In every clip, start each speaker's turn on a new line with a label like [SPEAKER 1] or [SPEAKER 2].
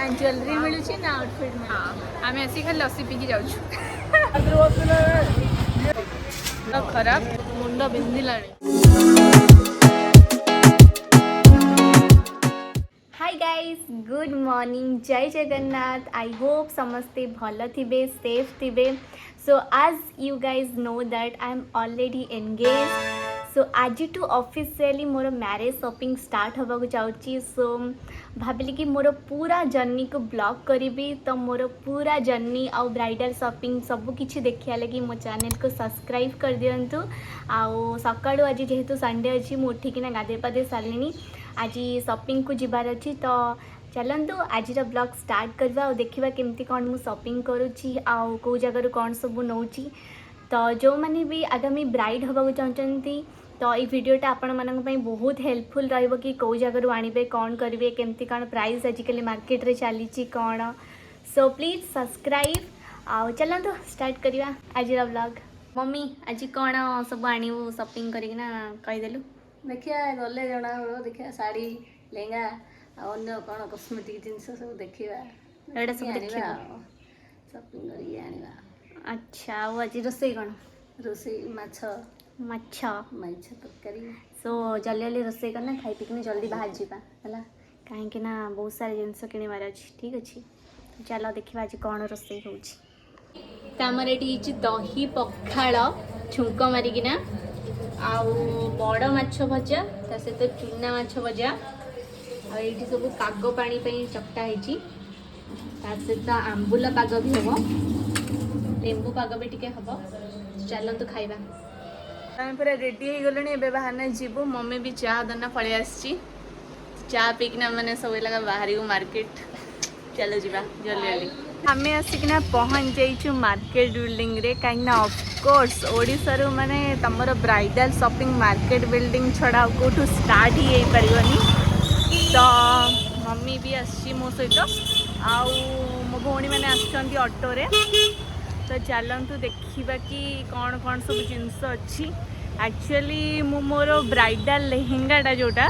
[SPEAKER 1] ना ज्वेलरी मिलुची ना आउटफिट में।
[SPEAKER 2] हाँ आम आसिक खाली लस्सी पीकी जाऊँ
[SPEAKER 1] खराब मुंड बिंधिला।
[SPEAKER 3] हाय गाइस गुड मॉर्निंग जय जगन्नाथ। आई होप समस्ते भल थिबे सेफ थिबे। सो आज you guys know that I am already engage. So आज to officially more marriage shopping start होगा चाहिए। सो भाविली कि मोर पूरा जर्नी को ब्लॉग करी तो मोर पूरा जर्नी आउ ब्राइडल शॉपिंग सब किछि देखिया लगी मो चैनल को सब्सक्राइब कर दिंतु। आउ सकाळु आज जेहेतु संडे अच्छी मुझे उठिकिना गाधे पाधे सारे आज शॉपिंग को जीवार अच्छी। तो चलतु आज ब्लॉग स्टार्ट करवा और देखा केमती कौन मु शॉपिंग करुँची आउ कौ जगार कौन सब नौची। तो जो मैंने भी आगामी ब्राइड होगा चाहते तो ये वीडियोटा आपण मानी बहुत हेल्पफुल रहिबो कि कौ जगार आणबे कौन करेंगे केमती कौन प्राइस आजिकल मार्केट रे चली कौन। सो प्लीज सब्सक्राइब आउ चलतु स्टार्ट करवा आज ब्लॉग। मम्मी आज कौन सब आणबू शॉपिंग करना कहीदेलु।
[SPEAKER 1] देखिया गले जना देखिया साड़ी लेहंगा अन्य कौन कॉस्मेटिक जिनस सब देखा
[SPEAKER 3] एटा सब देखिबा
[SPEAKER 1] शॉपिंग करी आनिबा।
[SPEAKER 3] अच्छा वो आज रोसई कौन
[SPEAKER 1] रोसई माछ
[SPEAKER 3] माछ
[SPEAKER 1] माछ तरकारी।
[SPEAKER 3] सो जल्दी जल्दी रोसई करना खाई पीकने जल्दी बाहर जावा है कहीं बहुत सारे जिनस किणवार अच्छी। ठीक अच्छे चलो देखा आज कौन रोसई होमर ये दही पखाड़ छुंक मारिकिना आउ बड़ माछ भजा ता सहित चूना माछ भजा आईटी सब पाग पानी चकटा होती सहित आंबुला पाग भी हम लेंबू पाग भी टिके हम। चलतु खाइबा।
[SPEAKER 1] आम पूरा रेडी हो गले बाहर जीवु। मम्मी भी चाह दाना पलि आसी चाह पीकिना मैंने सब लगा बाहर को मार्केट। चलो जीवा जल्दी जल्दी। आम आसिकिना पहुँच जाइछु मार्केट बिल्डिंग रे कहीं ऑफकोर्स ओडिशारू माने तमर ब्राइडल शॉपिंग मार्केट बिल्डिंग छड़ा कौटू स्टार्ट ही पारनी। तो मम्मी भी आसी मो सहित आउ मो भौणी मैंने आसुँच ऑटो रे। तो चलतु देखा कि कौन कौन सब जिनस अच्छी। एक्चुअली मु मोर ब्राइडल लेहेंगाटा जोटा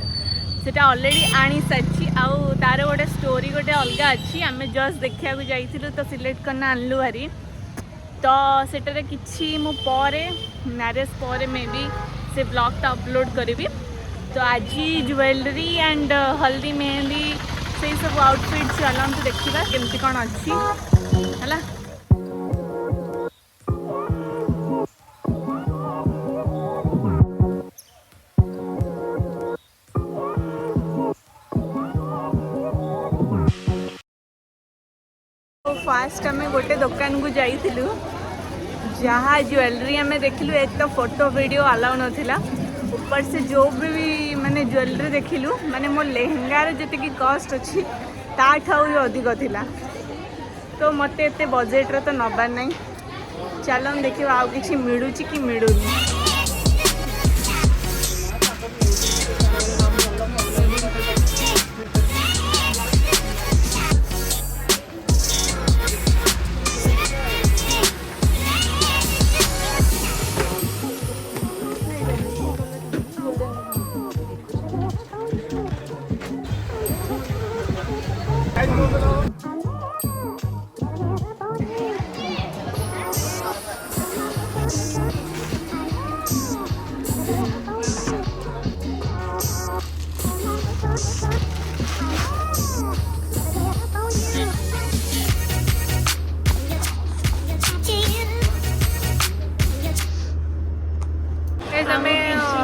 [SPEAKER 1] सेटा ऑलरेडी आनी सारी आउ तार गोटे स्टोरी गोटे अलग अच्छी। आम जस्ट देखा जाइलु तो सिलेक्ट करना आनलु भारी। तो सेटारे किछि मु परे मैरिज पर मे बी से ब्लॉगटा अपलोड करी। तो आज ज्वेलरी एंड हल्दी मेहंदी से सब आउटफिट चलतु देखा केमती कौन अच्छी है। फास्ट आम गोटे दुकान को जाइलु जहाँ ज्वेलरी आम देखिलु एक तो फोटो वीडियो अलाउ नाला ऊपर से जो भी माने ज्वेलरी देखिलु माने मो लेहेंगार जी कॉस्ट अच्छी ताठाऊ भी अधिक थिला। तो मत एत बजेट तो नबार ना। चलो देखा आउ कि मिलूची कि मिलूनी।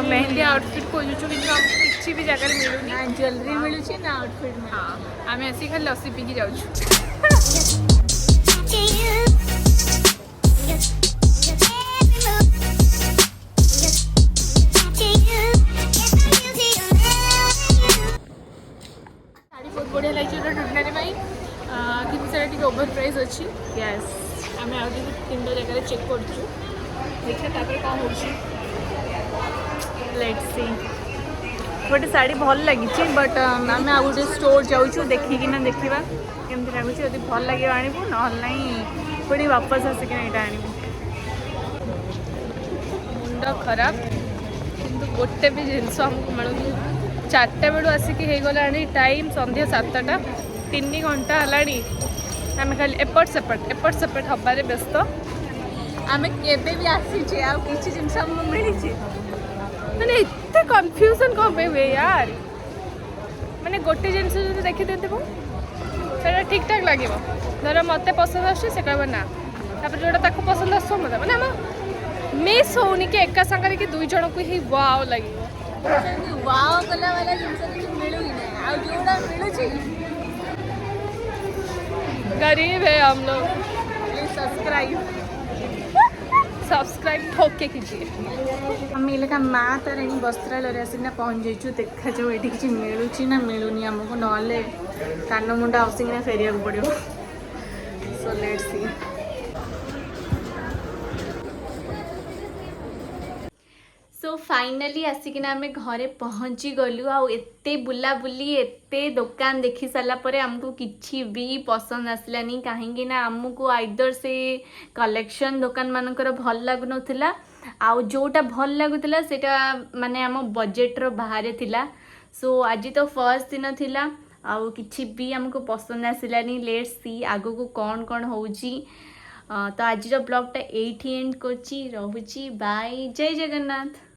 [SPEAKER 1] मेहंदी आउटफिट खोजुचु कि किसी भी जगह मिलूनी ना ज्वेलरी मिलूची ना आउटफिट में। हाँ आम आसिक खाली लस्सी पीकी जाऊँ। साड़ी बहुत बढ़िया लगी ढूंढने कि ओवर प्राइस अच्छी। यस आम आउ तीन जगह चेक कर देखिए कौन हो। लेट्स सी गोटे शाड़ी भल लगी बट आम आ गए स्टोर जाऊँ देखिकिना देखा केमती लगुच जब भल लगे आणबू ना पुणी वापस आसिक यहाँ आणबू। मुंड खराब किंतु गोटे भी जिनस आमको मिलूनी। 4टा बेलू आसिक हो गला टाइम संध्या 7टा
[SPEAKER 2] 3 घंटा हलाड़ी आम खाली एपट सेपट हबारे व्यस्त
[SPEAKER 1] आमे केबे भी आसी आ किछि जिंस हम मिली
[SPEAKER 2] मैंने इतने कन्फ्यूजन कौन पे हुए यार मैंने गोटे जिन देखी दिखते से ठीक ठाक लगे धर मत पसंद आसे कह ना जोटा ताको पसंद आस मत मैंने आम मिस होनी कि एका सागर कि 2 जन को ही वाव लगे
[SPEAKER 1] वाव कला वाला जिंस किछि मिलु ही नै आ जोड़ा मिलु छी
[SPEAKER 2] गरीब है हम लोग
[SPEAKER 1] प्लीज
[SPEAKER 2] सब्सक्राइब ठोके कीजिए
[SPEAKER 1] हम इलाका माँ तारिणी वस्त्रालय आसिना पहुँच जाइछु देखा जाऊ ये किसी मिलूँ ना मिलूनी आमको ना कान मुंडा आसिकिना फेरिया पड़ो so let's see
[SPEAKER 3] so finally आसिकिना आम घरे पहुँची गलु आते बुलाबुली एते दुकान देखी सारा पर आमको किसी भी पसंद आसलानी कहीं आमको आइदर से कलेक्शन दुकान मानकर भल लगुन आउ जोटा भल लगुला सेटा माने आम बजेट्र बाहर थिला सो आज तो फर्स्ट दिन थिला आउ किसी भी आमको पसंद आसलानी लेट्स सी आगो को कौन होउची तो आज ब्लॉगटा एठी एंड करची रहुची बाय जय जगन्नाथ।